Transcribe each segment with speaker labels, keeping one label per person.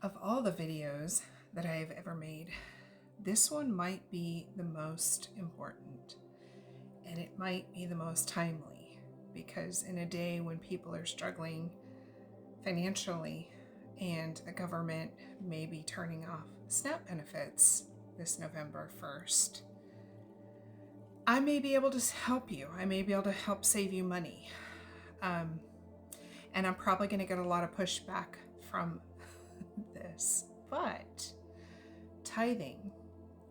Speaker 1: Of all the videos that I've ever made, this one might be the most important, and it might be the most timely, because in a day when people are struggling financially and the government may be turning off SNAP benefits this November 1st, I may be able to help you. I may be able to help save you money. And I'm probably going to get a lot of pushback from this, but tithing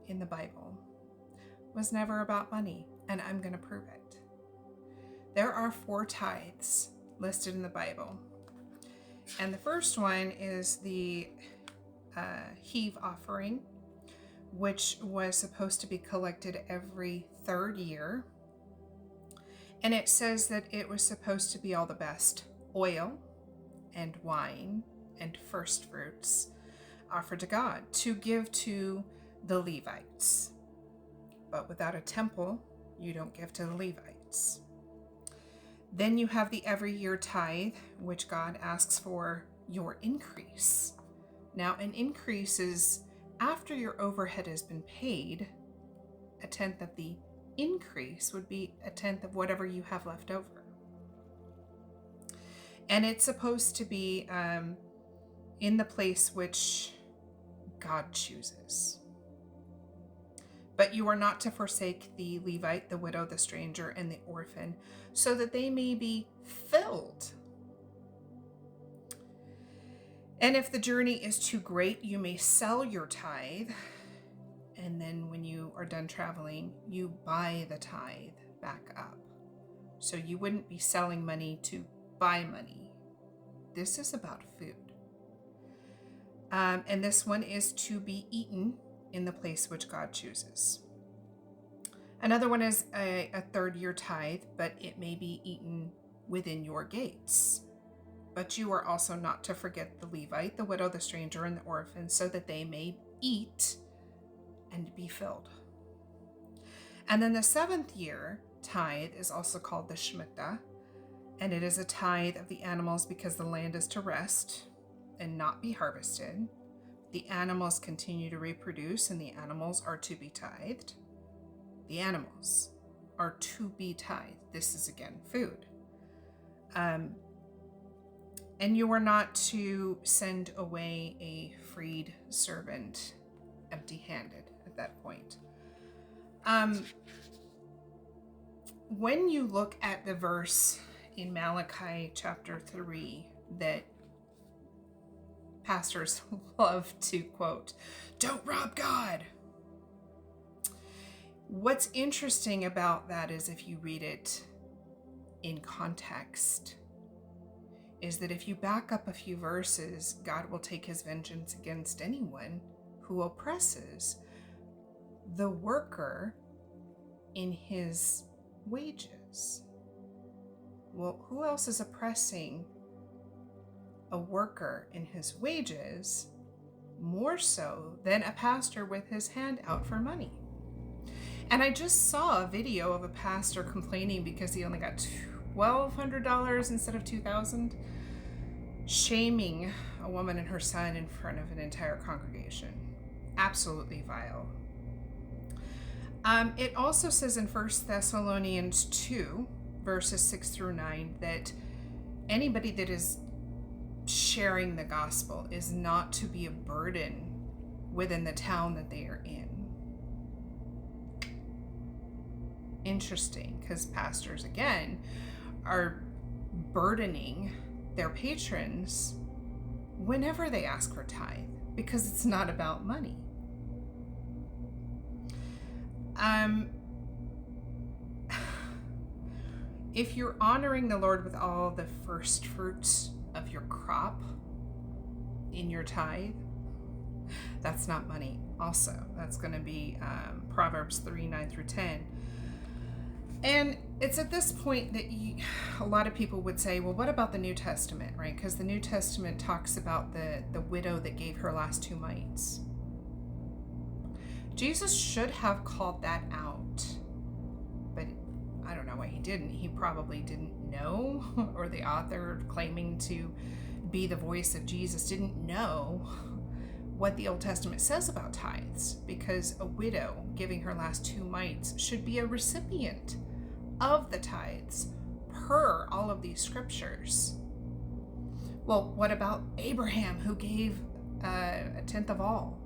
Speaker 1: in the Bible was never about money, and I'm going to prove it. There are 4 tithes listed in the Bible, and the first one is the heave offering, which was supposed to be collected every 3rd year, and it says that it was supposed to be all the best oil and wine and first fruits offered to God to give to the Levites. But without a temple, you don't give to the Levites. Then you have the every year tithe, which God asks for your increase. Now, an increase is after your overhead has been paid. A tenth of the increase would be a tenth of whatever you have left over. And it's supposed to be in the place which God chooses. But you are not to forsake the Levite, the widow, the stranger, and the orphan, so that they may be filled. And if the journey is too great, you may sell your tithe, and then when you are done traveling, you buy the tithe back up. So you wouldn't be selling money to buy money. This is about food. And this one is to be eaten in the place which God chooses. Another one is a 3rd year tithe, but it may be eaten within your gates. But you are also not to forget the Levite, the widow, the stranger, and the orphan, so that they may eat and be filled. And then the 7th year tithe is also called the Shemitah, and it is a tithe of the animals because the land is to rest and not be harvested. The animals continue to reproduce, and the animals are to be tithed. The animals are to be tithed. This is again food. And you are not to send away a freed servant empty-handed at that point. When you look at the verse in Malachi chapter 3 that pastors love to quote, "Don't rob God." What's interesting about that is if you read it in context, is that if you back up a few verses, God will take his vengeance against anyone who oppresses the worker in his wages. Well, who else is oppressing a worker in his wages more so than a pastor with his hand out for money? And I just saw a video of a pastor complaining because he only got $1,200 instead of $2,000, shaming a woman and her son in front of an entire congregation. Absolutely vile. It also says in 1 Thessalonians 2, verses 6 through 9, that anybody that is sharing the gospel is not to be a burden within the town that they are in. Interesting, because pastors, again, are burdening their patrons whenever they ask for tithe, because it's not about money. If you're honoring the Lord with all the first fruits of your crop in your tithe, that's not money. Also, that's going to be Proverbs 3, 9 through 10. And it's at this point that a lot of people would say, well, what about the New Testament, right? Because the New Testament talks about the widow that gave her last 2 mites. Jesus should have called that out, but I don't know why he didn't. He probably didn't know, or the author claiming to be the voice of Jesus didn't know what the Old Testament says about tithes, because a widow giving her last 2 mites should be a recipient of the tithes per all of these scriptures. Well, what about Abraham, who gave a tenth of all?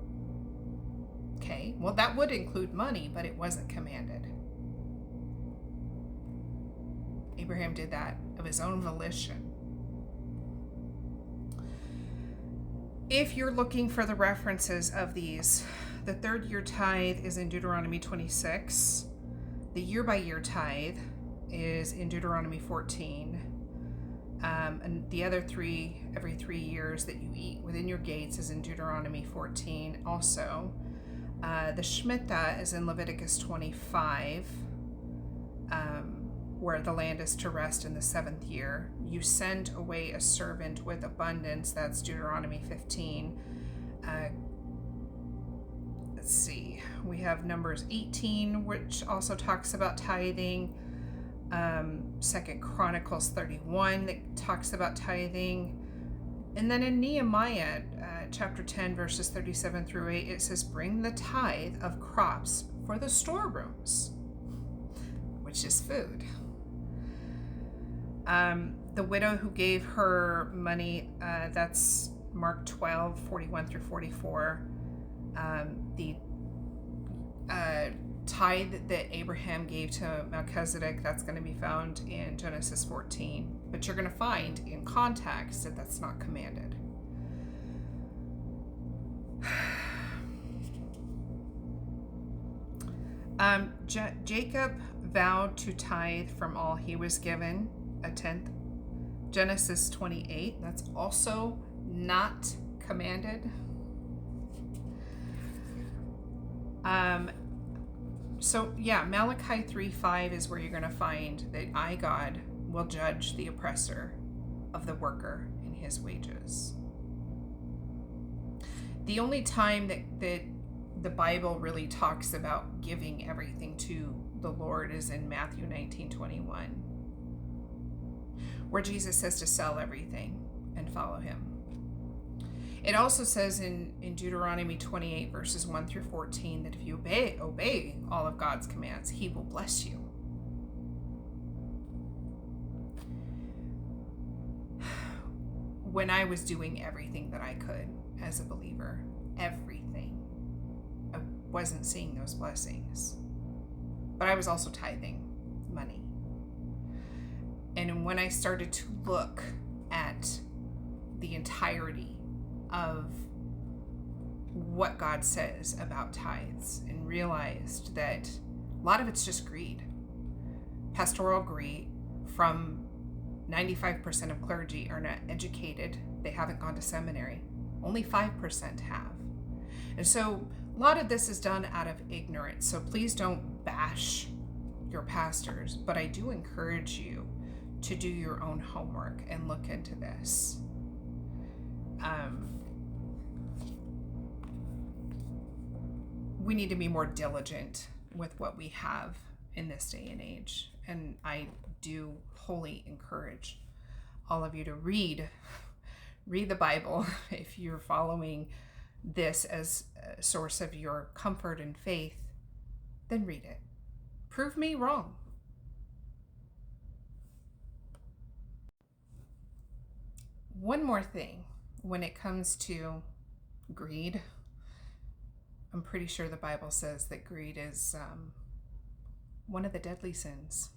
Speaker 1: Okay, well, that would include money, but it wasn't commanded. Abraham did that of his own volition. If you're looking for the references of these, the 3rd year tithe is in Deuteronomy 26. The year-by-year tithe is in Deuteronomy 14. And the other 3, every 3 years that you eat within your gates, is in Deuteronomy 14 also. The Shemitah is in Leviticus 25, where the land is to rest in the 7th year. You send away a servant with abundance, that's Deuteronomy 15. Let's see, we have Numbers 18, which also talks about tithing. 2 Chronicles 31 that talks about tithing. And then in Nehemiah chapter 10 verses 37 through 8, it says, bring the tithe of crops for the storerooms, which is food. The widow who gave her money, that's Mark 12, 41 through 44. The tithe that Abraham gave to Melchizedek, that's going to be found in Genesis 14. But you're going to find in context that that's not commanded. Jacob vowed to tithe from all he was given, a tenth. Genesis 28, that's also not commanded. So yeah, Malachi 3:5 is where you're going to find that I, God, will judge the oppressor of the worker in his wages. The only time that the Bible really talks about giving everything to the Lord is in Matthew 19:21, where Jesus says to sell everything and follow him. It also says in Deuteronomy 28 verses 1 through 14 that if you obey all of God's commands, he will bless you. When I was doing everything that I could as a believer, everything, I wasn't seeing those blessings. But I was also tithing money. And when I started to look at the entirety of what God says about tithes and realized that a lot of it's just greed. Pastoral greed from 95% of clergy are not educated. They haven't gone to seminary. Only 5% have. And so a lot of this is done out of ignorance. So please don't bash your pastors, but I do encourage you to do your own homework and look into this. We need to be more diligent with what we have in this day and age. And I do wholly encourage all of you to read the Bible. If you're following this as a source of your comfort and faith, then read it. Prove me wrong. One more thing, when it comes to greed, I'm pretty sure the Bible says that greed is one of the deadly sins.